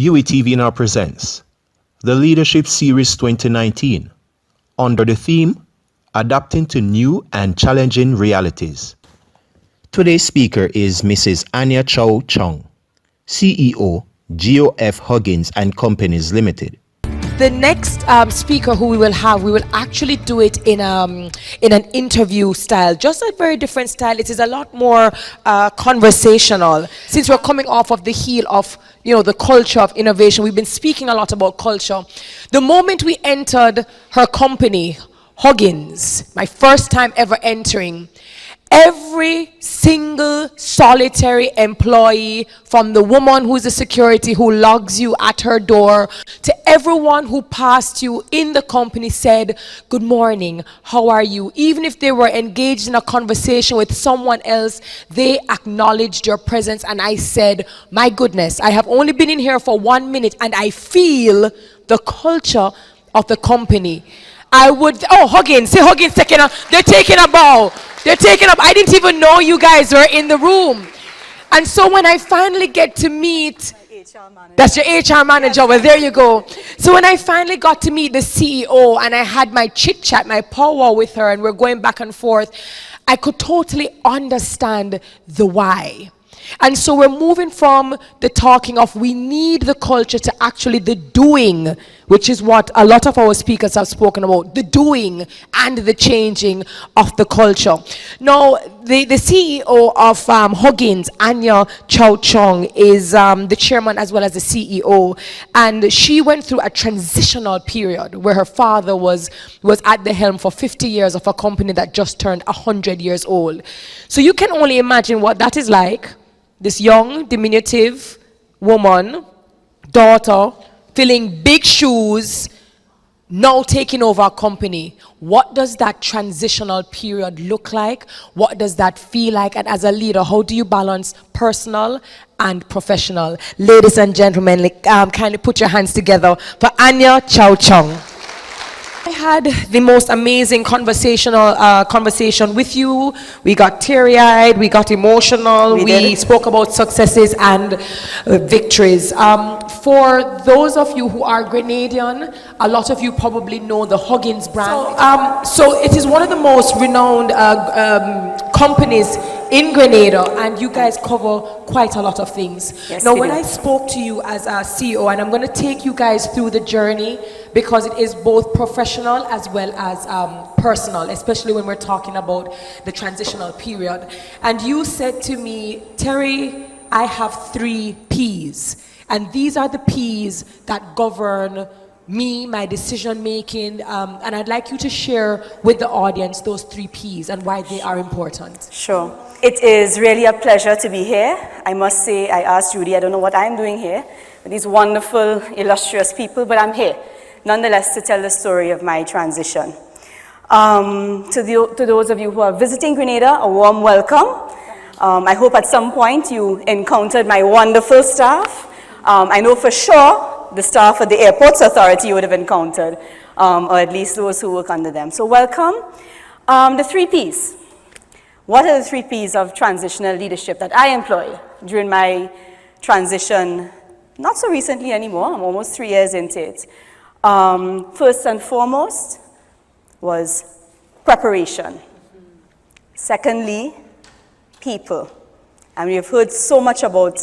UWITV now presents the Leadership Series 2019 under the theme Adapting to New and Challenging Realities. Today's speaker is Mrs. Anya Chow Chung, CEO, GOF Huggins Companies Limited. The next speaker who we will actually do it in an interview style, just a very different style. It is a lot more conversational. Since we're coming off of the heel of the culture of innovation, we've been speaking a lot about culture. The moment we entered her company, Huggins, my first time ever entering, every single solitary employee, from the woman who's the security who logs you at her door to everyone who passed you in the company, said, "Good morning, how are you?" Even if they were engaged in a conversation with someone else, they acknowledged your presence. And I said, my goodness, I have only been in here for 1 minute and I feel the culture of the company. Huggins, say Huggins they're taking a bow. They're taking up. I didn't even know you guys were in the room. And so when I finally get to meet, that's your HR manager. Well, there you go. So when I finally got to meet the CEO and I had my chit chat, my powwow with her, and we're going back and forth, I could totally understand the why. And so we're moving from the talking of we need the culture to actually the doing, which is what a lot of our speakers have spoken about, the doing and the changing of the culture. Now, the CEO of Huggins, Anya Chow Chung, is the chairman as well as the CEO. And she went through a transitional period where her father was at the helm for 50 years of a company that just turned 100 years old. So you can only imagine what that is like. This young, diminutive woman, daughter, filling big shoes, now taking over a company. What does that transitional period look like? What does that feel like? And as a leader, how do you balance personal and professional? Ladies and gentlemen, kindly put your hands together for Anya Chow Chung. I had the most amazing conversation with you. We got teary-eyed, we got emotional, we spoke about successes and victories. For those of you who are Grenadian, a lot of you probably know the Huggins brand. So it is one of the most renowned companies in Grenada, and you guys cover quite a lot of things. Yes, now, when I spoke to you as a CEO, and I'm going to take you guys through the journey because it is both professional as well as personal, especially when we're talking about the transitional period. And you said to me, Terry, I have 3 P's, and these are the P's that govern me, my decision making, and I'd like you to share with the audience those 3 P's and why they are important. Sure. It is really a pleasure to be here. I must say, I asked Judy, I don't know what I'm doing here, with these wonderful, illustrious people, but I'm here, nonetheless, to tell the story of my transition. To those of you who are visiting Grenada, a warm welcome. I hope at some point you encountered my wonderful staff. I know for sure the staff at the Airports Authority you would have encountered, or at least those who work under them. So welcome. The 3 P's. What are the 3 P's of transitional leadership that I employ during my transition? Not so recently anymore, I'm almost 3 years into it. First and foremost was preparation. Secondly, people. And we have heard so much about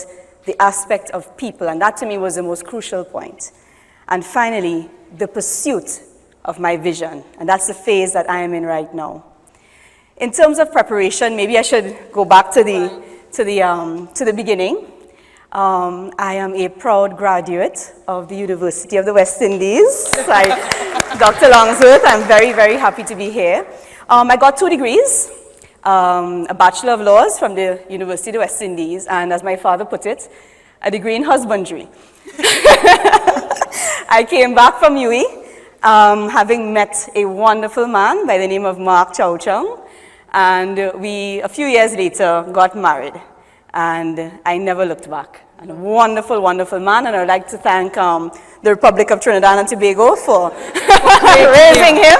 the aspect of people, and that to me was the most crucial point. And finally, the pursuit of my vision, and that's the phase that I am in right now. In terms of preparation, maybe I should go back to the beginning. I am a proud graduate of the University of the West Indies. Like Dr. Longsworth, I'm very, very happy to be here. I got 2 degrees, a Bachelor of Laws from the University of the West Indies, and as my father put it, a degree in husbandry. I came back from UWI, having met a wonderful man by the name of Anya Chow Chung, and we, a few years later, got married, and I never looked back. And a wonderful, wonderful man, and I would like to thank the Republic of Trinidad and Tobago for raising him.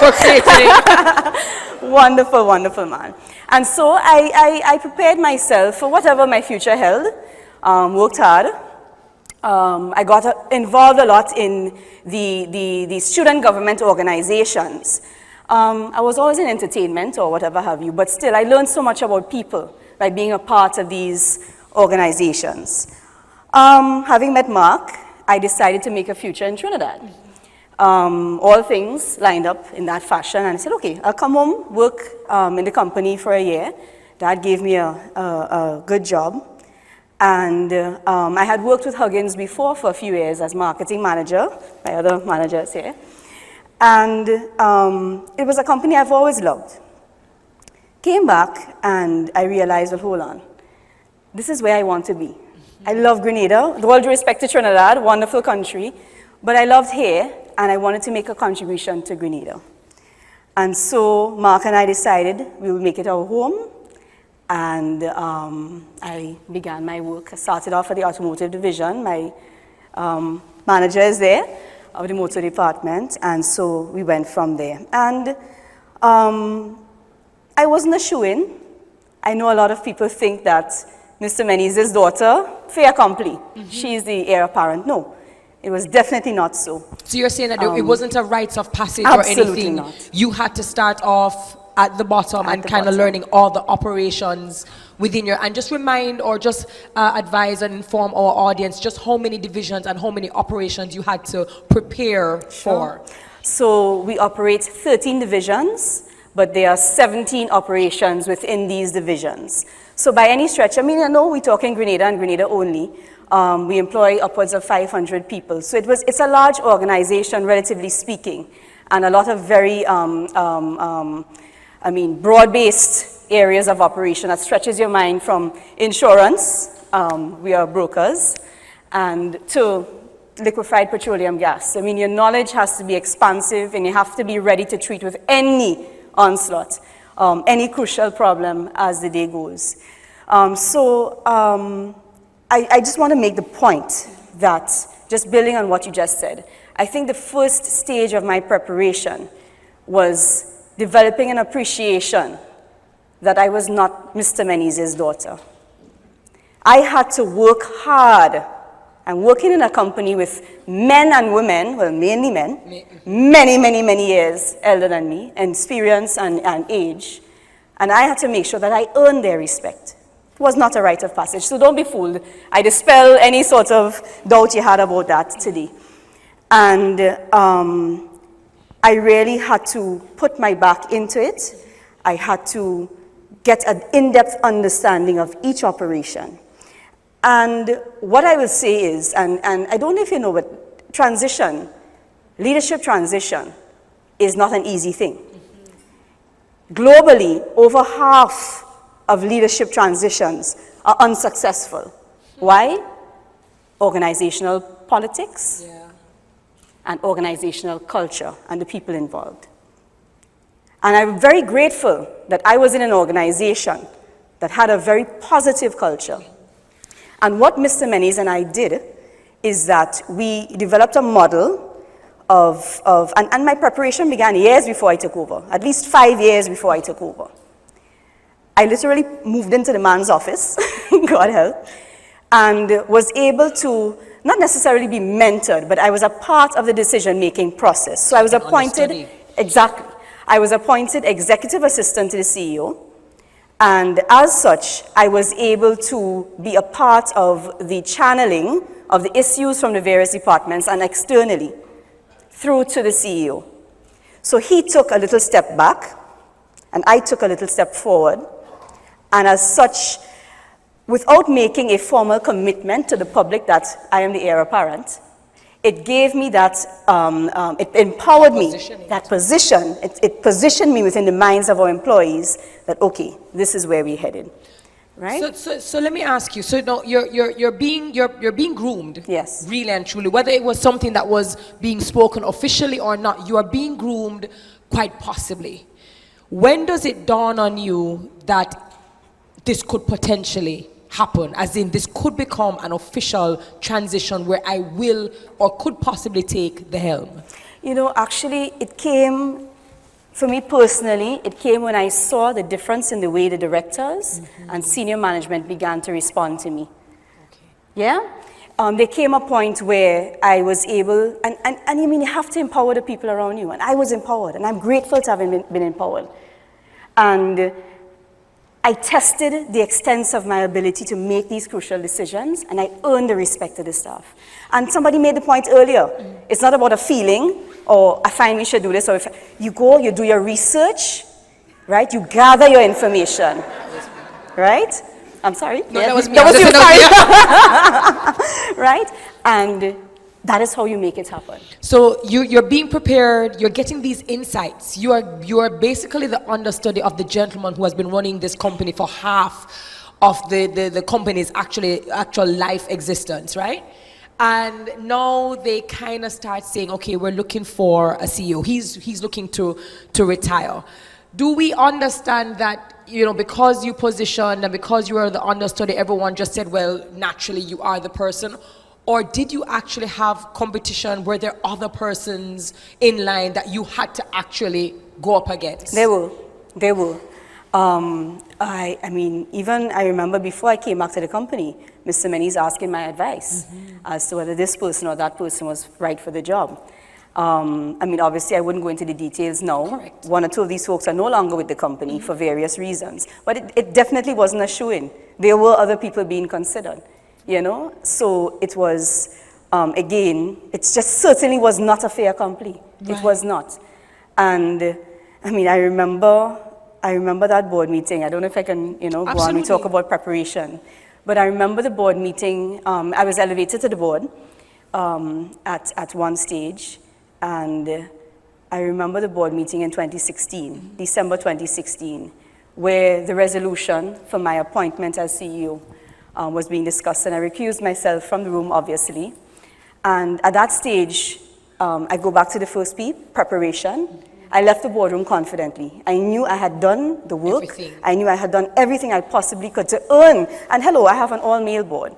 Wonderful, wonderful man. And so I prepared myself for whatever my future held, worked hard, I got involved a lot in the student government organizations. I was always in entertainment or whatever have you, but still I learned so much about people by being a part of these organizations. Having met Mark, I decided to make a future in Trinidad. All things lined up in that fashion, and I said, okay, I'll come home, work in the company for a year. Dad gave me a good job. And I had worked with Huggins before for a few years as marketing manager, my other managers here. And it was a company I've always loved. Came back and I realized, well, hold on, this is where I want to be. I love Grenada, with all due respect to Trinidad, wonderful country, but I loved here and I wanted to make a contribution to Grenada. And so Mark and I decided we would make it our home. And I began my work. I started off at the automotive division. My manager is there of the motor department, and so we went from there. And I wasn't a shoo-in. I know a lot of people think that Mr. Menezes' daughter, fait accompli. She's the heir apparent. No, it was definitely not so. So you're saying that it wasn't a rites of passage or absolutely anything? Not. You had to start off at the bottom and kind of learning all the operations within your, and just remind or just advise and inform our audience just how many divisions and how many operations you had to prepare for. So we operate 13 divisions, but there are 17 operations within these divisions. So by any stretch, I mean, I know we're talking Grenada and Grenada only. We employ upwards of 500 people. So it's a large organization, relatively speaking, and a lot of very broad-based areas of operation that stretches your mind from insurance, we are brokers, and to liquefied petroleum gas. I mean, your knowledge has to be expansive and you have to be ready to treat with any onslaught, any crucial problem as the day goes. I just want to make the point that, just building on what you just said, I think the first stage of my preparation was developing an appreciation that I was not Mr. Menezes' daughter. I had to work hard. I'm working in a company with men and women, well, mainly men, many years elder than me, and experience and age. And I had to make sure that I earned their respect. It was not a rite of passage, so don't be fooled. I dispel any sort of doubt you had about that today. And I really had to put my back into it. I had to get an in-depth understanding of each operation. And what I will say is, and I don't know if you know, but leadership transition is not an easy thing. Globally, over half of leadership transitions are unsuccessful. Why? Organizational politics. And organizational culture and the people involved. And I'm very grateful that I was in an organization that had a very positive culture. And what Mr. Menezes and I did is that we developed a model and my preparation began years before I took over, at least 5 years before I took over. I literally moved into the man's office, God help, and was able to not necessarily be mentored, but I was a part of the decision-making process. So I was appointed, exactly, I was appointed executive assistant to the CEO, and as such, I was able to be a part of the channeling of the issues from the various departments and externally through to the CEO. So he took a little step back, and I took a little step forward, and as such, without making a formal commitment to the public that I am the heir apparent, it gave me that, it empowered me, that position, it positioned me within the minds of our employees that, okay, this is where we're headed, right? So let me ask you, so now you're being groomed, yes, really and truly, whether it was something that was being spoken officially or not, you are being groomed quite possibly. When does it dawn on you that this could potentially happen, as in this could become an official transition where I will or could possibly take the helm? You know, actually it came, for me personally, it came when I saw the difference in the way the directors and senior management began to respond to me. Okay. Yeah? there came a point where I was able, and I mean, you have to empower the people around you, and I was empowered, and I'm grateful to have been empowered. And I tested the extent of my ability to make these crucial decisions, and I earned the respect of the staff. And somebody made the point earlier, it's not about a feeling, or I find we should do this, or if you go, you do your research, right? You gather your information, right? I'm sorry? No, yeah, that was me. That was you, sorry. Yeah. Right? And that is how you make it happen. So you're being prepared, you're getting these insights. You are basically the understudy of the gentleman who has been running this company for half of the company's actual life existence, right? And now they kind of start saying, okay, we're looking for a CEO. He's looking to retire. Do we understand that, because you positioned and because you were the understudy, everyone just said, well, naturally you are the person? Or did you actually have competition? Were there other persons in line that you had to actually go up against? There were. I mean, even I remember before I came back to the company, Mr. Meny's asking my advice as to whether this person or that person was right for the job. I mean, obviously, I wouldn't go into the details now. Correct. One or two of these folks are no longer with the company for various reasons. But it definitely wasn't a shoo-in. There were other people being considered, So it was, again, it just certainly was not a fait accompli. Right. It was not. And, I mean, I remember that board meeting. I don't know if I can, go on and talk about preparation. But I remember the board meeting. I was elevated to the board at one stage. And I remember the board meeting in 2016, December 2016, where the resolution for my appointment as CEO was being discussed. And I recused myself from the room, obviously. And at that stage, I go back to the first P, preparation. I left the boardroom confidently. I knew I had done the work. Everything. I knew I had done everything I possibly could to earn. And hello, I have an all-male board.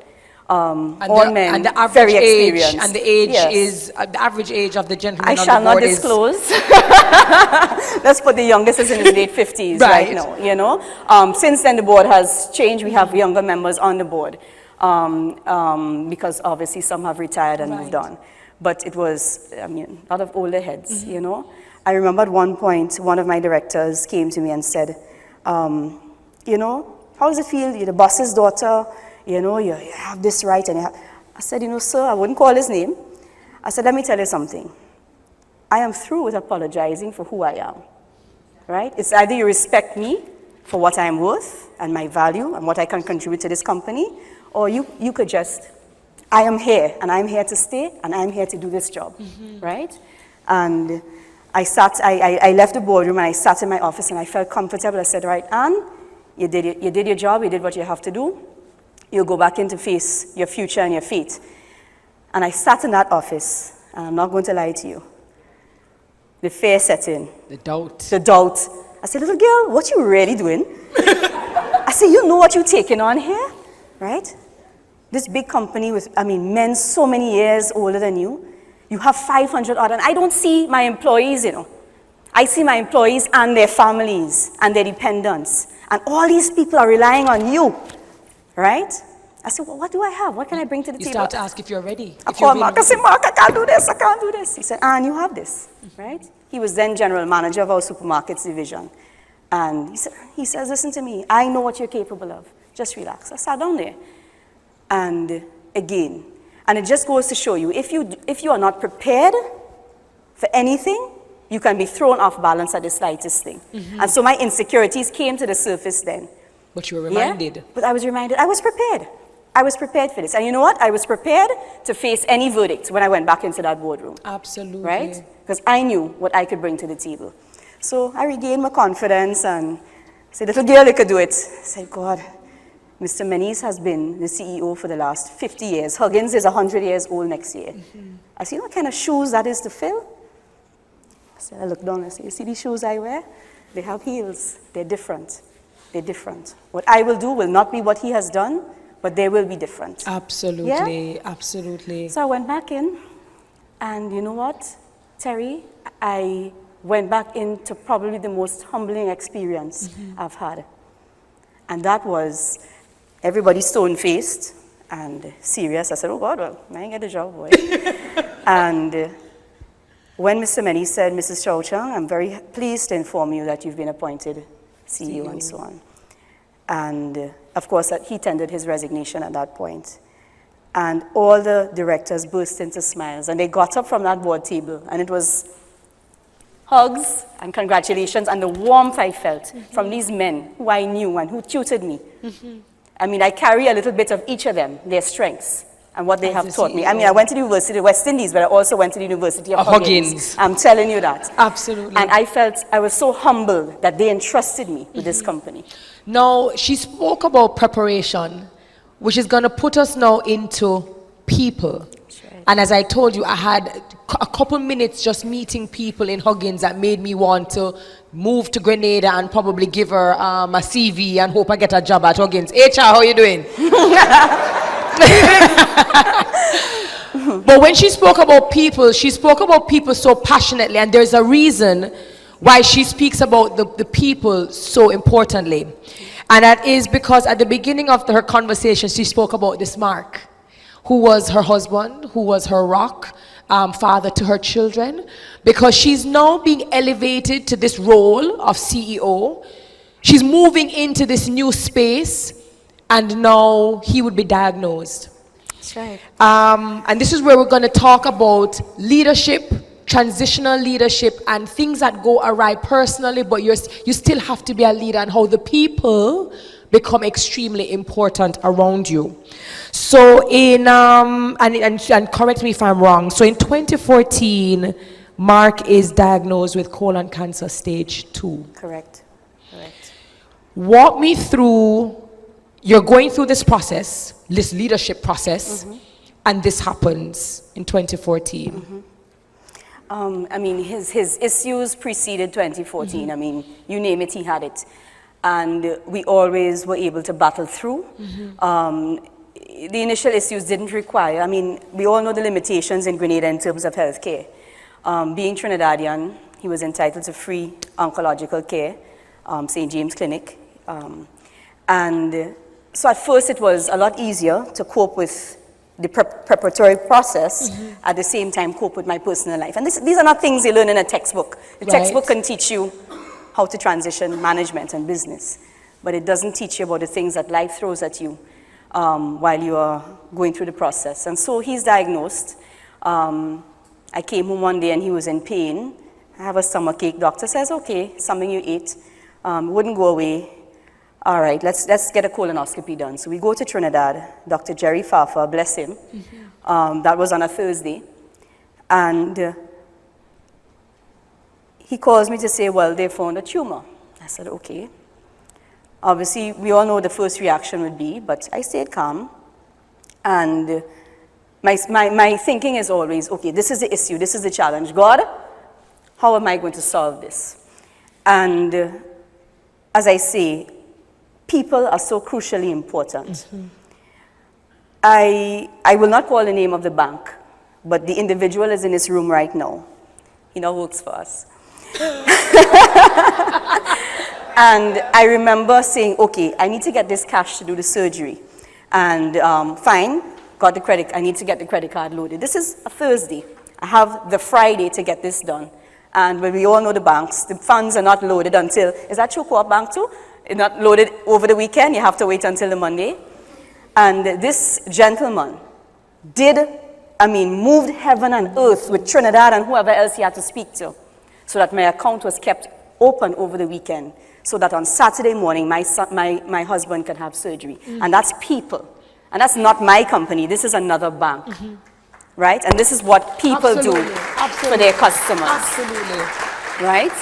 All men, and the average very age, experienced. and the age Yes. is the average age of the gentleman I on shall the not board disclose. Let's put the youngest is in his late 50s right now, Since then, the board has changed. We have younger members on the board because obviously some have retired and moved on. But it was, a lot of older heads, I remember at one point, one of my directors came to me and said, how does it feel? You're the boss's daughter. You have this right. And I said, sir, I wouldn't call his name. I said, let me tell you something. I am through with apologizing for who I am, right? It's either you respect me for what I am worth and my value and what I can contribute to this company, or you could just, I am here, and I'm here to stay, and I'm here to do this job, right? And I left the boardroom, and I sat in my office, and I felt comfortable. I said, right, Anne, you did your job, you did what you have to do. You'll go back in to face your future and your fate. And I sat in that office, and I'm not going to lie to you. The fear set in. The doubt. The doubt. I said, little girl, what you really doing? I said, you know what you're taking on here, right? This big company with, men so many years older than you. You have 500 odd, and I don't see my employees, I see my employees and their families and their dependents. And all these people are relying on you. Right? I said, well, what do I have? What can I bring to the table? You start to ask if you're ready. I called Mark. I said, Mark, I can't do this. I can't do this. He said, Anne, you have this. Right? He was then general manager of our supermarkets division. And he says, listen to me. I know what you're capable of. Just relax. I sat down there. And again, and it just goes to show you, if you are not prepared for anything, you can be thrown off balance at the slightest thing. And so my insecurities came to the surface then. But you were reminded. Yeah? But I was reminded, I was prepared. I was prepared for this. And you know what? I was prepared to face any verdict when I went back into that boardroom. Absolutely. Right? Because I knew what I could bring to the table. So I regained my confidence and said, little girl, you could do it. I said, God, Mr. Meny's has been the CEO for the last 50 years. Huggins is 100 years old next year. I said, you know what kind of shoes that is to fill? I said, I looked down and I said, you see these shoes I wear? They have heels. They're different. They're different. What I will do will not be what he has done, but they will be different. Absolutely, yeah? Absolutely. So I went back in, and you know what, Terry? I went back into probably the most humbling experience I've had. And that was everybody stone-faced. and serious. I said, oh God, well, I ain't get the job, boy. And when Mr. Many said, Mrs. Chow Chung, I'm very pleased to inform you that you've been appointed CEO and so on. And of course, he tendered his resignation at that point. And all the directors burst into smiles. And they got up from that board table, and it was hugs and congratulations and the warmth I felt from these men who I knew and who tutored me. I mean, I carry a little bit of each of them, their strengths and what they have taught me. I mean, I went to the University of West Indies, but I also went to the University of Huggins. I'm telling you that. Absolutely. And I was so humbled that they entrusted me with this company. Now, she spoke about preparation, which is going to put us now into people. Right. And as I told you, I had a couple minutes just meeting people in Huggins that made me want to move to Grenada and probably give her a CV and hope I get a job at Huggins. HR, how are you doing? But when she spoke about people so passionately, and there's a reason why she speaks about the people so importantly. And that is because at the beginning of her conversation, she spoke about this Mark, who was her husband, who was her rock, father to her children, because she's now being elevated to this role of CEO. She's moving into this new space, and now he would be diagnosed. That's right. And this is where we're going to talk about leadership, transitional leadership, and things that go awry personally, but you still have to be a leader, and how the people become extremely important around you. So and correct me if I'm wrong, so in 2014, Mark is diagnosed with colon cancer stage 2. Correct. Walk me through, you're going through this process, this leadership process, and this happens in 2014. I mean, his issues preceded 2014. I mean, you name it, he had it. And we always were able to battle through. The initial issues didn't require, I mean, we all know the limitations in Grenada in terms of healthcare. Being Trinidadian, he was entitled to free oncological care, St. James Clinic. And so at first it was a lot easier to cope with the preparatory process, at the same time cope with my personal life. And these are not things you learn in a textbook. The textbook can teach you how to transition management and business, but it doesn't teach you about the things that life throws at you while you are going through the process. And so he's diagnosed. I came home one day and he was in pain. I have a stomachache. Doctor says, okay, something you ate. Wouldn't go away. All right, let's get a colonoscopy done. So we go to Trinidad. Dr. Jerry Fafa, bless him. That was on a Thursday. And he calls me to say, well, they found a tumor. I said, okay. Obviously, we all know the first reaction would be, but I stayed calm. And my thinking is always, okay, this is the issue, this is the challenge. God, how am I going to solve this? And as I say, people are so crucially important. I will not call the name of the bank, but the individual is in this room right now. He now works for us. And I remember saying, okay, I need to get this cash to do the surgery. And fine, got the credit, I need to get the credit card loaded. This is a Thursday. I have the Friday to get this done. And when we all know the banks, the funds are not loaded until, is that true, Co-op Bank too? It's not loaded over the weekend, you have to wait until the Monday. And this gentleman moved heaven and earth with Trinidad and whoever else he had to speak to, so that my account was kept open over the weekend, so that on Saturday morning my husband could have surgery. And that's people. And that's not my company, this is another bank. Right? And this is what people do for their customers. Absolutely. Right?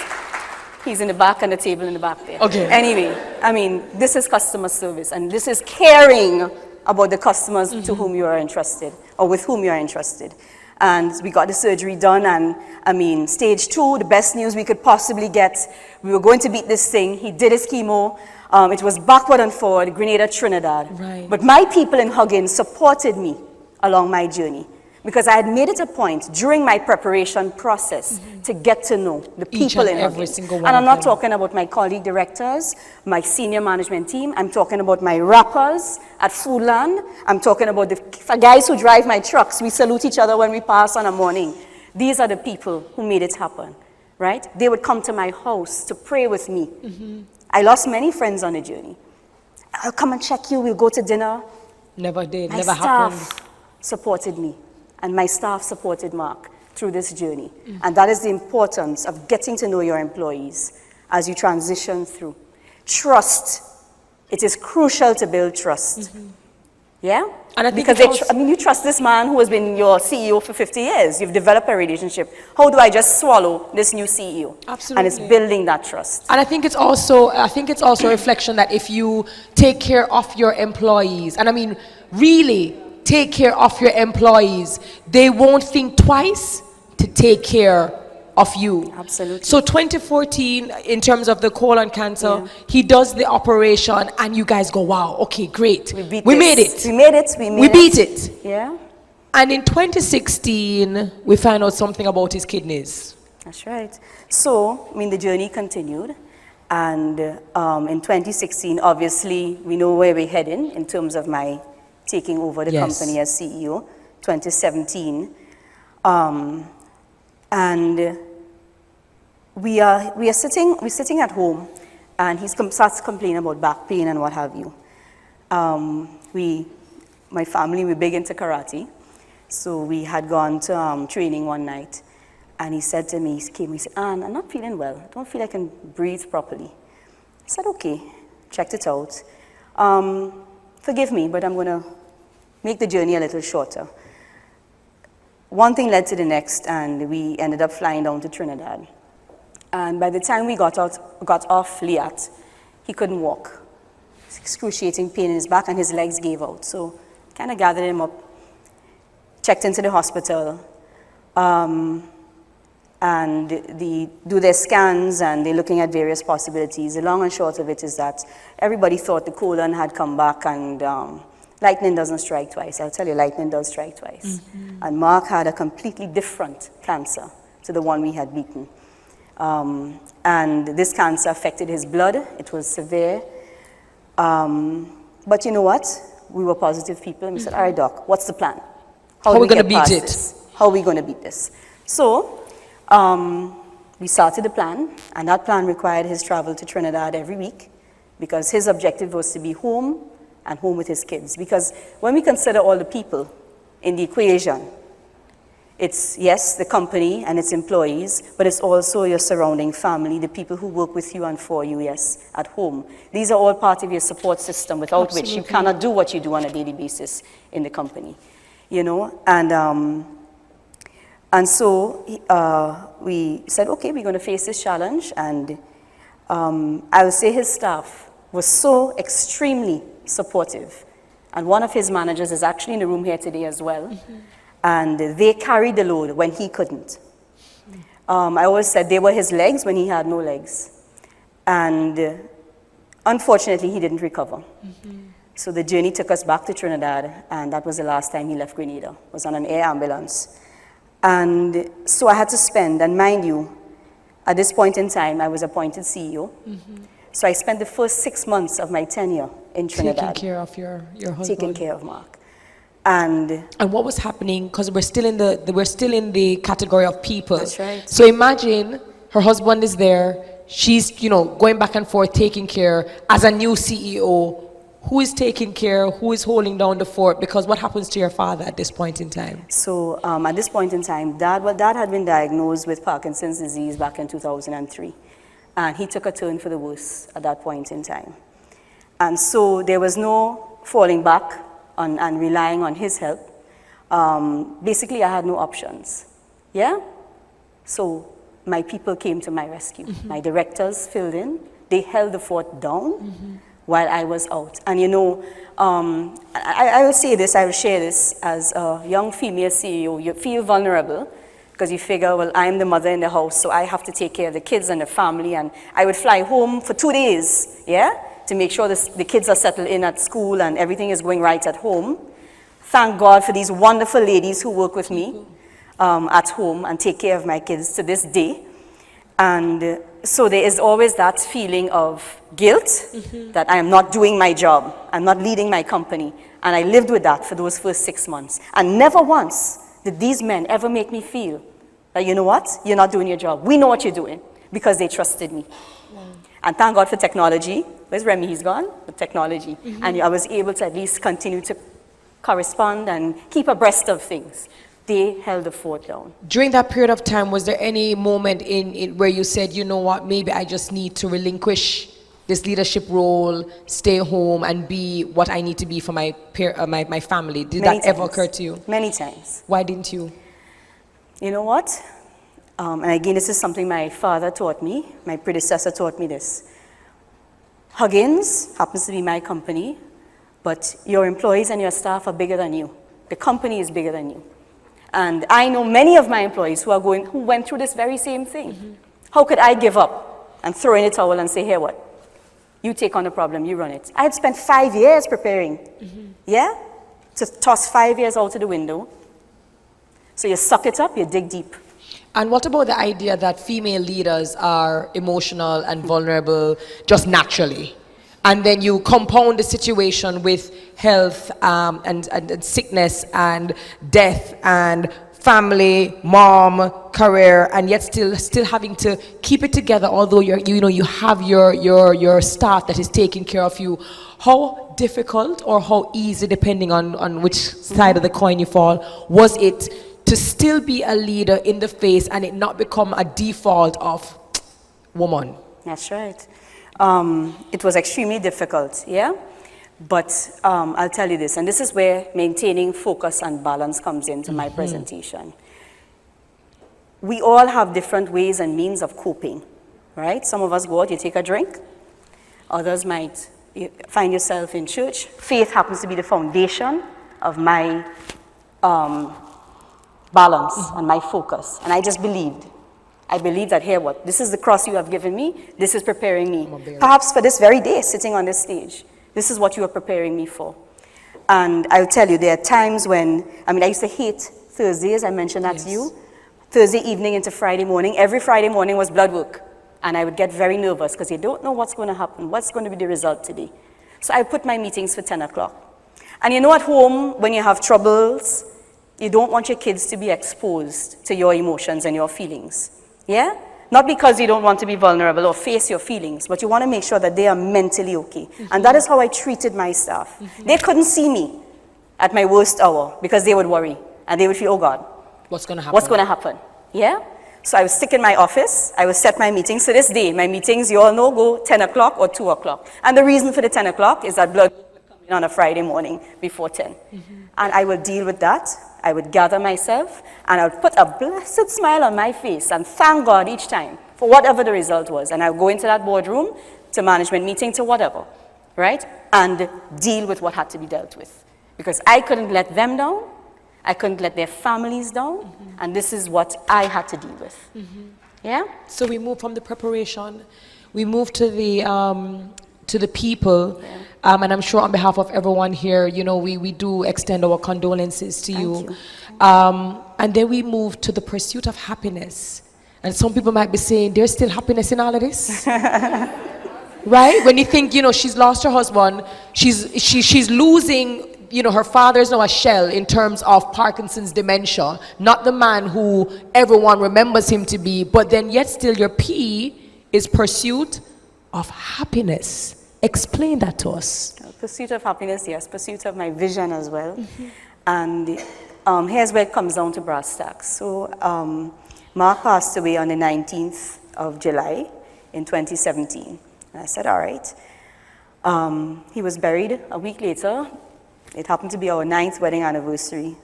He's in the back and the table in the back there. Okay. Anyway, I mean, this is customer service, and this is caring about the customers to whom you are entrusted, or with whom you are entrusted. And we got the surgery done, and I mean, stage 2, the best news we could possibly get. We were going to beat this thing. He did his chemo. It was backward and forward, Grenada, Trinidad. Right. But my people in Huggins supported me along my journey. Because I had made it a point during my preparation process to get to know the people in every Huggins. single one And I'm of not them. talking about my colleague directors, my senior management team. I'm talking about my rappers at Foodland. I'm talking about the guys who drive my trucks. We salute each other when we pass on a morning. These are the people who made it happen, right? They would come to my house to pray with me. I lost many friends on the journey. I'll come and check you. We'll go to dinner. Never did, My never happened. staff supported me, and my staff supported Mark through this journey. And that is the importance of getting to know your employees as you transition through. Trust. It is crucial to build trust. Yeah? And I think because it's also- you trust this man who has been your CEO for 50 years. You've developed a relationship. How do I just swallow this new CEO? Absolutely. And it's building that trust. And I think it's also a reflection that if you take care of your employees, and I mean really take care of your employees, they won't think twice to take care of you. Absolutely. So 2014, in terms of the colon cancer, he does the operation and you guys go, wow, okay, great. We made it. We beat it. Yeah. And in 2016, we find out something about his kidneys. That's right. So, the journey continued. And in 2016, obviously, we know where we're heading in terms of my taking over the company as CEO, 2017. And we're sitting at home, and he starts complaining about back pain and what have you. My family, we're big into karate. So we had gone to training one night, and he said to me, he said, Anne, I'm not feeling well. I don't feel I can breathe properly. I said, okay, checked it out. Forgive me, but I'm going to make the journey a little shorter. One thing led to the next, and we ended up flying down to Trinidad. And by the time we got off Liat, he couldn't walk. Excruciating pain in his back, and his legs gave out. So kind of gathered him up, checked into the hospital, and they do their scans, and they're looking at various possibilities. The long and short of it is that everybody thought the colon had come back, and lightning doesn't strike twice. I'll tell you, lightning does strike twice. And Mark had a completely different cancer to the one we had beaten. And this cancer affected his blood. It was severe. But you know what? We were positive people, and we said, all right, doc, what's the plan? How are we going to get beat past it? this? How are we going to beat this? So we started the plan, and that plan required his travel to Trinidad every week, because his objective was to be home and home with his kids. Because when we consider all the people in the equation, it's, yes, the company and its employees, but it's also your surrounding family, the people who work with you and for you, yes, at home. These are all part of your support system, without which you cannot do what you do on a daily basis in the company, you know. And so we said, okay, we're going to face this challenge. And I would say his staff was so extremely supportive. And one of his managers is actually in the room here today as well. And they carried the load when he couldn't. I always said they were his legs when he had no legs. And unfortunately, he didn't recover. So the journey took us back to Trinidad, and that was the last time he left Grenada. It was on an air ambulance. And so I had to spend, and mind you, at this point in time, I was appointed CEO. So I spent the first 6 months of my tenure in Trinidad. Taking care of your husband. Taking care of Mark. And what was happening, because we're still in the category of people. That's right. So imagine her husband is there, she's going back and forth taking care as a new CEO. Who is taking care? Who is holding down the fort? Because what happens to your father at this point in time? So at this point in time, Dad had been diagnosed with Parkinson's disease back in 2003. And he took a turn for the worse at that point in time. And so there was no falling back and relying on his help. Basically, I had no options. Yeah? So my people came to my rescue. My directors filled in. They held the fort down while I was out. And I will say this, I will share this, as a young female CEO, you feel vulnerable because you figure, well, I'm the mother in the house, so I have to take care of the kids and the family, and I would fly home for 2 days, yeah, to make sure the kids are settled in at school and everything is going right at home. Thank God for these wonderful ladies who work with me at home and take care of my kids to this day. And so there is always that feeling of guilt that I am not doing my job, I'm not leading my company. And I lived with that for those first 6 months. And never once did these men ever make me feel that, you know what, you're not doing your job. We know what you're doing, because they trusted me. And thank God for technology. Where's Remy? He's gone? The technology. And I was able to at least continue to correspond and keep abreast of things. They held the fort down. During that period of time, was there any moment in where you said, you know what, maybe I just need to relinquish this leadership role, stay home, and be what I need to be for my family? Did that ever occur to you? Many times. Why didn't you? You know what? And again, this is something my father taught me. My predecessor taught me this. Huggins happens to be my company, but your employees and your staff are bigger than you. The company is bigger than you. And I know many of my employees who went through this very same thing. How could I give up and throw in a towel and say, here, what? You take on the problem, you run it. I had spent 5 years preparing, to toss 5 years out of the window. So you suck it up, you dig deep. And what about the idea that female leaders are emotional and vulnerable just naturally? And then you compound the situation with health and sickness and death and family, mom, career, and yet still having to keep it together, although you have your staff that is taking care of you. How difficult or how easy, depending on which side of the coin you fall, was it to still be a leader in the face and it not become a default of woman? That's right. It was extremely difficult, yeah? But I'll tell you this, and this is where maintaining focus and balance comes into my presentation. We all have different ways and means of coping, right? Some of us go out, you take a drink. Others might find yourself in church. Faith happens to be the foundation of my balance and my focus. And I just believed. I believe that here, what? This is the cross you have given me. This is preparing me. Perhaps for this very day, sitting on this stage. This is what you are preparing me for. And I'll tell you, there are times when, I used to hate Thursdays. I mentioned that to you. Thursday evening into Friday morning. Every Friday morning was blood work. And I would get very nervous because you don't know what's going to happen. What's going to be the result today? So I put my meetings for 10 o'clock. And you know, at home, when you have troubles, you don't want your kids to be exposed to your emotions and your feelings. Yeah? Not because you don't want to be vulnerable or face your feelings, but you want to make sure that they are mentally okay. And that is how I treated my staff. They couldn't see me at my worst hour because they would worry. And they would feel, oh God, what's going to happen? What's going to happen? Yeah? So I was stick in my office. I would set my meetings. To this day, my meetings, you all know, go 10 o'clock or 2 o'clock. And the reason for the 10 o'clock is that blood would come in on a Friday morning before 10. And I would deal with that. I would gather myself, and I would put a blessed smile on my face and thank God each time for whatever the result was. And I would go into that boardroom, to management meeting, to whatever, right? And deal with what had to be dealt with. Because I couldn't let them down. I couldn't let their families down. And this is what I had to deal with. Yeah? So we move from the preparation. We move to the people. Yeah. And I'm sure on behalf of everyone here, we do extend our condolences to you. And then we move to the pursuit of happiness. And some people might be saying, there's still happiness in all of this? Right? When you think, she's lost her husband, she's losing, her father's now a shell in terms of Parkinson's dementia, not the man who everyone remembers him to be, but then yet still your P is pursuit of happiness. Explain that to us. Pursuit of happiness, yes. Pursuit of my vision as well. And here's where it comes down to brass tacks. So Mark passed away on the 19th of July in 2017. And I said, all right. He was buried a week later. It happened to be our 9th wedding anniversary.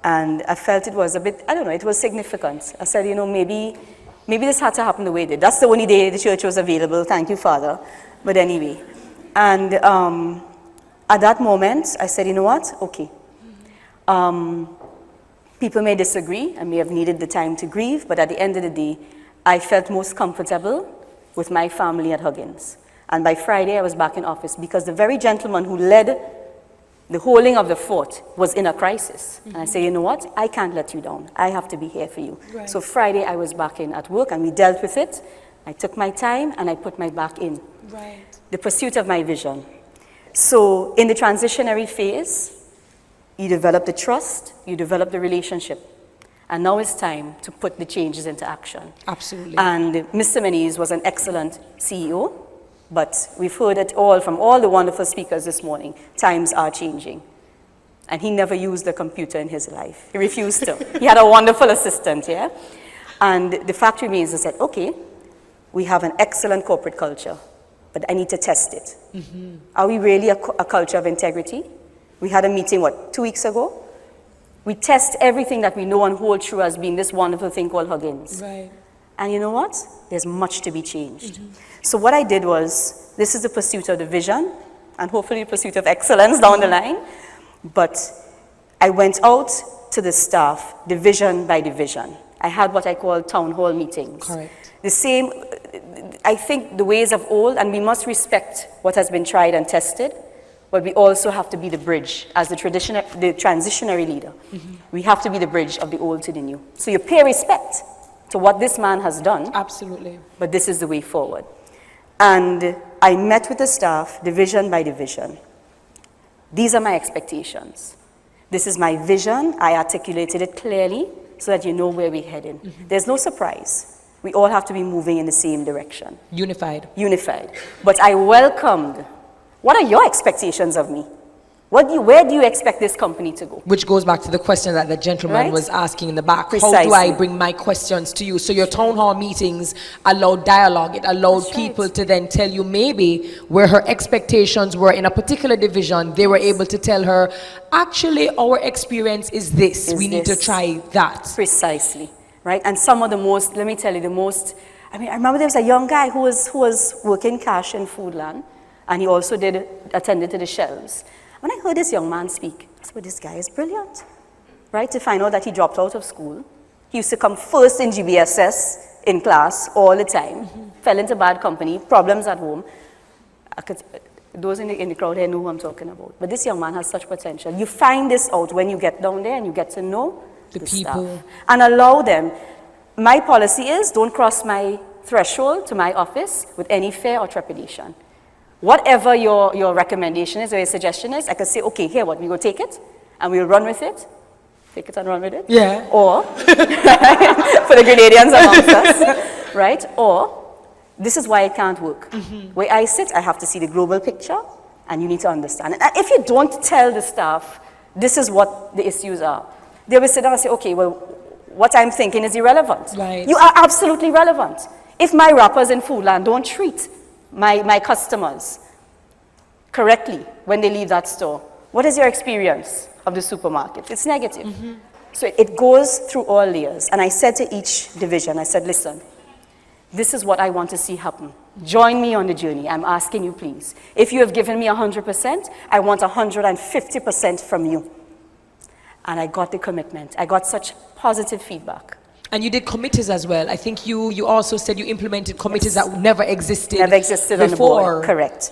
And I felt it was a bit, it was significant. I said, maybe this had to happen the way it did. That's the only day the church was available. Thank you, Father. But anyway. And at that moment, I said, you know what? Okay. People may disagree. I may have needed the time to grieve. But at the end of the day, I felt most comfortable with my family at Huggins. And by Friday, I was back in office because the very gentleman who led The holding of the fort was in a crisis. And I say, you know what? I can't let you down. I have to be here for you. Right. So Friday, I was back in at work, and we dealt with it. I took my time, and I put my back in. Right. The pursuit of my vision. So in the transitionary phase, you develop the trust, you develop the relationship. And now it's time to put the changes into action. Absolutely. And Mr. Menez was an excellent CEO, but we've heard it all from all the wonderful speakers this morning. Times are changing. And he never used a computer in his life. He refused to. He had a wonderful assistant, yeah? And the fact remains, I said, okay, we have an excellent corporate culture, but I need to test it. Are we really a culture of integrity? We had a meeting, 2 weeks ago? We test everything that we know and hold true as being this wonderful thing called Huggins. Right. And you know what? There's much to be changed. So what I did was, this is the pursuit of the vision, and hopefully the pursuit of excellence down the line. But I went out to the staff, division by division. I had what I call town hall meetings. Correct. The same, I think the ways of old, and we must respect what has been tried and tested, but we also have to be the bridge as the transitionary leader. We have to be the bridge of the old to the new. So you pay respect to what this man has done, Absolutely. but this is the way forward. And I met with the staff, division by division. These are my expectations. This is my vision. I articulated it clearly so that you know where we're heading. There's no surprise. We all have to be moving in the same direction. Unified. Unified. But I welcomed, what are your expectations of me? Where do you expect this company to go? Which goes back to the question that the gentleman Right? was asking in the back. How do Precisely. I bring my questions to you? So your town hall meetings allowed dialogue. It allowed That's people right. to then tell you maybe where her expectations were in a particular division. They were able to tell her, actually, our experience is this. Is We need to this. try that. Precisely, right? And some of the most, let me tell you, I remember there was a young guy who was working cash in Foodland, and he also attended to the shelves. When I heard this young man speak, I said, well, this guy is brilliant, right? To find out that he dropped out of school. He used to come first in GBSS in class all the time, fell into bad company, problems at home. Those in the crowd here know who I'm talking about. But this young man has such potential. You find this out when you get down there and you get to know The the people. staff. And allow them. My policy is don't cross my threshold to my office with any fear or trepidation. Whatever your recommendation is or your suggestion is, I can say, okay, here what, we go take it and we'll run with it. Take it and run with it. Yeah. Or, for the Grenadians amongst us, right? Or, this is why it can't work. Where I sit, I have to see the global picture and you need to understand it. And if you don't tell the staff, this is what the issues are, they will sit down and say, okay, well, what I'm thinking is irrelevant. Right. You are absolutely relevant. If my wrappers in Foodland don't treat my customers correctly when they leave that store, what is your experience of the supermarket? It's negative. So it goes through all layers. And I said to each division, I said, listen, this is what I want to see happen. Join me on the journey. I'm asking you, please. If you have given me 100%, I want 150% from you. And I got the commitment. I got such positive feedback. And you did committees as well. I think you also said you implemented committees that never existed Never existed before. on the board. Correct.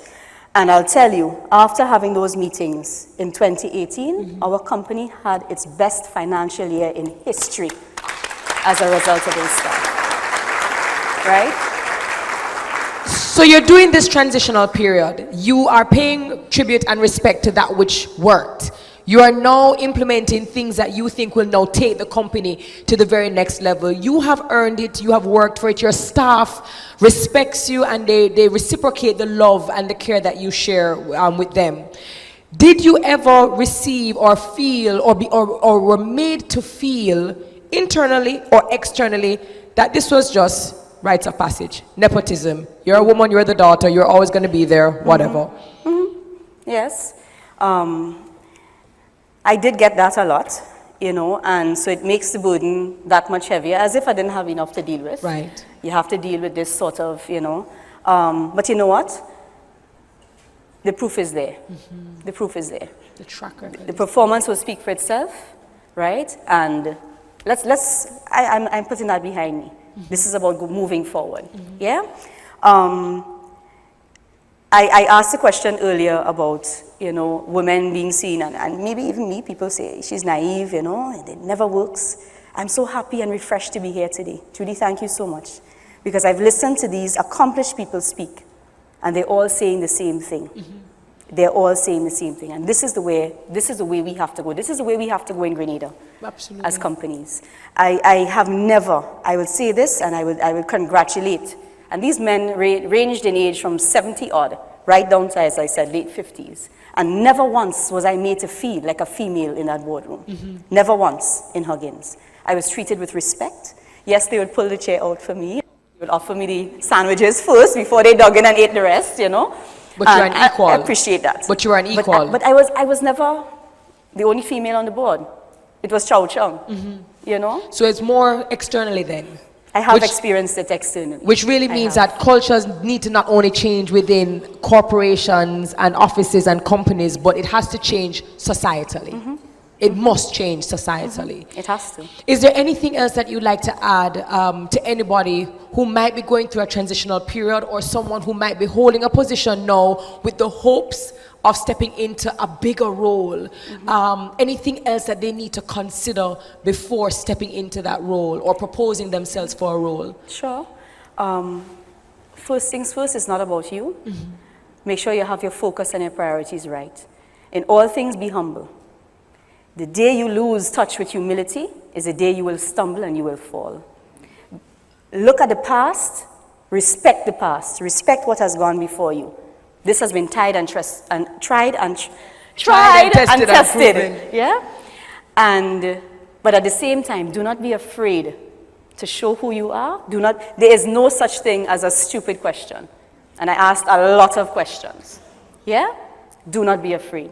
And I'll tell you, after having those meetings in 2018, our company had its best financial year in history as a result of those stuff. Right? So you're doing this transitional period. You are paying tribute and respect to that which worked. You are now implementing things that you think will now take the company to the very next level. You have earned it. You have worked for it. Your staff respects you and they reciprocate the love and the care that you share with them. Did you ever receive or feel or were made to feel internally or externally that this was just rites of passage, nepotism? You're a woman, you're the daughter, you're always going to be there, whatever. Yes. I did get that a lot, and so it makes the burden that much heavier, as if I didn't have enough to deal with. Right. You have to deal with this sort of, but you know what? The proof is there. The proof is there. The track record. The performance will speak for itself, right? And I'm putting that behind me. This is about moving forward, yeah? I asked a question earlier about, women being seen, and maybe even me, people say, she's naive, and it never works. I'm so happy and refreshed to be here today. Judy, thank you so much. Because I've listened to these accomplished people speak, and they're all saying the same thing. They're all saying the same thing. And this is the way we have to go. This is the way we have to go in Grenada. Absolutely. As companies. I have never, I will say this, and I will congratulate. And these men ranged in age from 70 odd, right down to, as I said, late 50s. And never once was I made to feel like a female in that boardroom. Never once in Huggins. I was treated with respect. Yes, they would pull the chair out for me. They would offer me the sandwiches first before they dug in and ate the rest, But you're an equal. I appreciate that. But you're an equal. But I was never the only female on the board. It was Chow Chung, So it's more externally then. I have experienced it externally. Which really means that cultures need to not only change within corporations and offices and companies, but it has to change societally. It must change societally. It has to. Is there anything else that you'd like to add to anybody who might be going through a transitional period, or someone who might be holding a position now with the hopes of stepping into a bigger role? Anything else that they need to consider before stepping into that role or proposing themselves for a role? Sure. First things first, it's not about you. Make sure you have your focus and your priorities right. In all things, be humble. The day you lose touch with humility is the day you will stumble and you will fall. Look at the past, respect the past, respect what has gone before you. This has been tried and tested. Yeah? But at the same time, do not be afraid to show who you are. There is no such thing as a stupid question. And I asked a lot of questions. Yeah? Do not be afraid.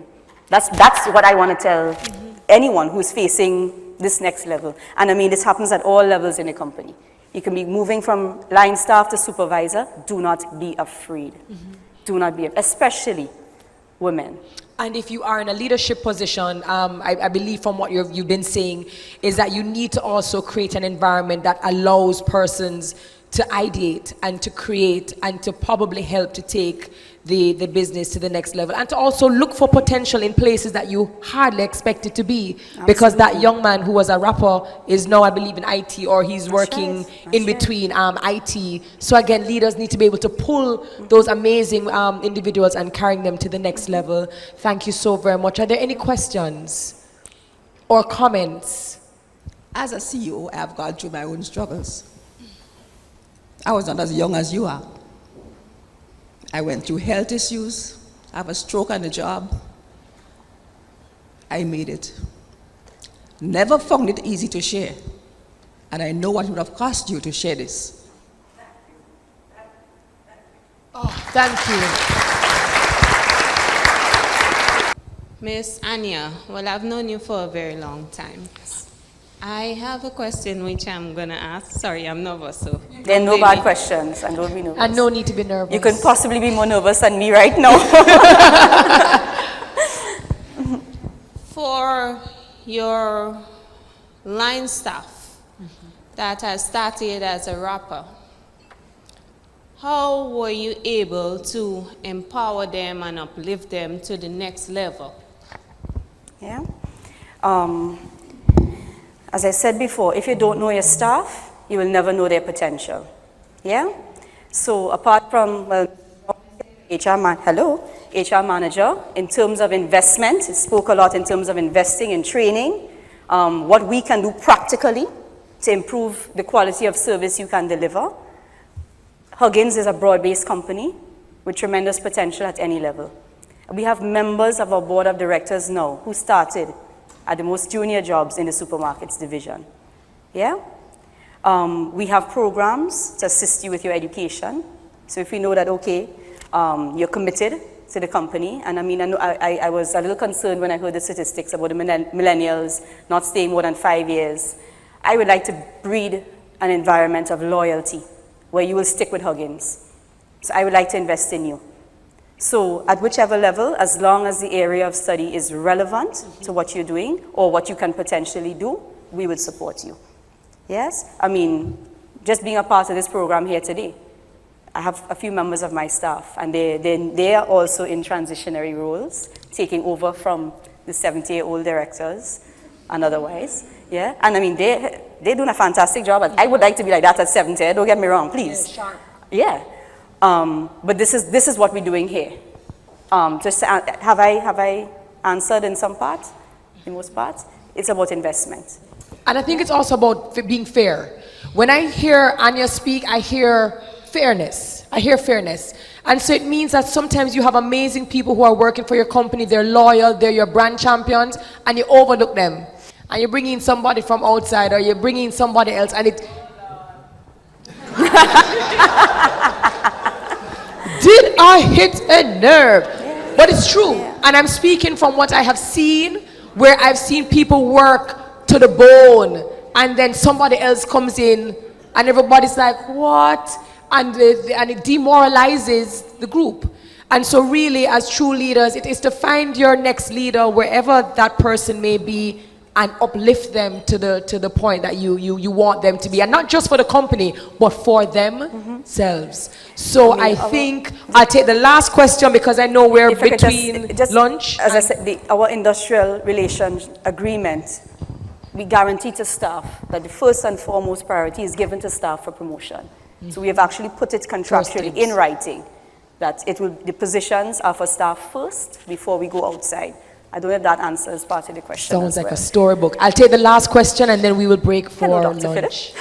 That's what I want to tell anyone who's facing this next level. And I mean, this happens at all levels in a company. You can be moving from line staff to supervisor. Do not be afraid. Do not be, especially women. And if you are in a leadership position, I believe from what you've been saying, is that you need to also create an environment that allows persons to ideate and to create and to probably help to take the business to the next level, and to also look for potential in places that you hardly expect it to be. Absolutely. Because that young man who was a rapper is now, I believe, in IT, or he's working in between IT. So again, leaders need to be able to pull those amazing individuals and carrying them to the next level. Thank you so very much. Are there any questions or comments? As a CEO, I have gone through my own struggles. I was not as young as you are. I went through health issues. I have a stroke on the job. I made it. Never found it easy to share. And I know what it would have cost you to share this. Oh, thank you. Miss Anya, well, I've known you for a very long time. I have a question which I'm going to ask. Sorry, I'm nervous. So there are no bad questions, and don't be nervous. And no need to be nervous. You can possibly be more nervous than me right now. For your line staff that has started as a rapper, how were you able to empower them and uplift them to the next level? Yeah. As I said before, if you don't know your staff, you will never know their potential. Yeah? So apart from, well, HR manager, in terms of investment, it spoke a lot in terms of investing in training, what we can do practically to improve the quality of service you can deliver. Huggins is a broad-based company with tremendous potential at any level. We have members of our board of directors now who started at the most junior jobs in the supermarkets division. Yeah? We have programs to assist you with your education. So if we know that, okay, you're committed to the company, and I mean, I was a little concerned when I heard the statistics about the millennials not staying more than 5 years. I would like to breed an environment of loyalty where you will stick with Huggins. So I would like to invest in you. So at whichever level, as long as the area of study is relevant to what you're doing or what you can potentially do, we will support you. Yes? I mean, just being a part of this program here today, I have a few members of my staff, and they are also in transitionary roles, taking over from the 70-year-old directors and otherwise. Yeah, and I mean, they're doing a fantastic job. I would like to be like that at 70, don't get me wrong, please. Yeah, but this is what we're doing here. Have I answered in some parts, in most parts? It's about investment. And I think it's also about being fair. When I hear Anya speak, I hear fairness. And so it means that sometimes you have amazing people who are working for your company, they're loyal, they're your brand champions, and you overlook them. And you bring in somebody from outside, or you bring in somebody else, and it... Did I hit a nerve? Yeah. But it's true. Yeah. And I'm speaking from what I have seen, where I've seen people work to the bone, and then somebody else comes in, and everybody's like, what? And it demoralizes the group. And so really, as true leaders, it is to find your next leader wherever that person may be, and uplift them to the point that you want them to be, and not just for the company, but for themselves. So I think I'll take the last question, because I know we're between lunch. As I said, our industrial relations agreement, we guarantee to staff that the first and foremost priority is given to staff for promotion. So we have actually put it contractually in writing that the positions are for staff first before we go outside. I don't know if that answers part of the question. Sounds like a storybook. I'll take the last question, and then we will break for lunch.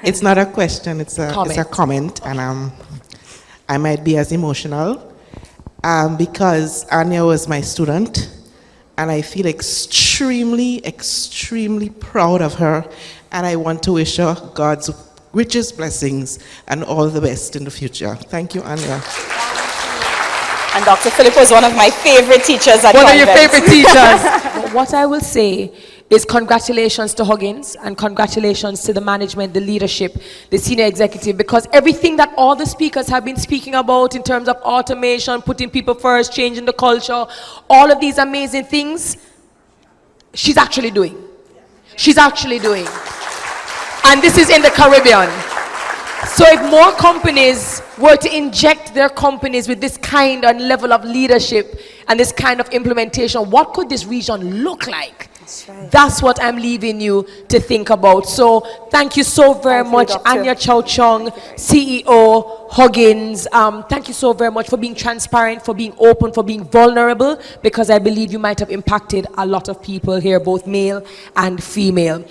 It's not a question, it's a comment. And I might be as emotional because Anya was my student, and I feel extremely, extremely proud of her, and I want to wish her God's richest blessings and all the best in the future. Thank you, Anya. And Dr. Philip was one of my favorite teachers at One of your favorite teachers. What I will say is congratulations to Huggins, and congratulations to the management, the leadership, the senior executive, because everything that all the speakers have been speaking about in terms of automation, putting people first, changing the culture, all of these amazing things, she's actually doing. She's actually doing. And this is in the Caribbean. So if more companies were to inject their companies with this kind and level of leadership and this kind of implementation, what could this region look like? That's right. That's what I'm leaving you to think about. So thank you so very much, Anya Chow Chung, CEO, Huggins. Thank you so very much for being transparent, for being open, for being vulnerable, because I believe you might have impacted a lot of people here, both male and female.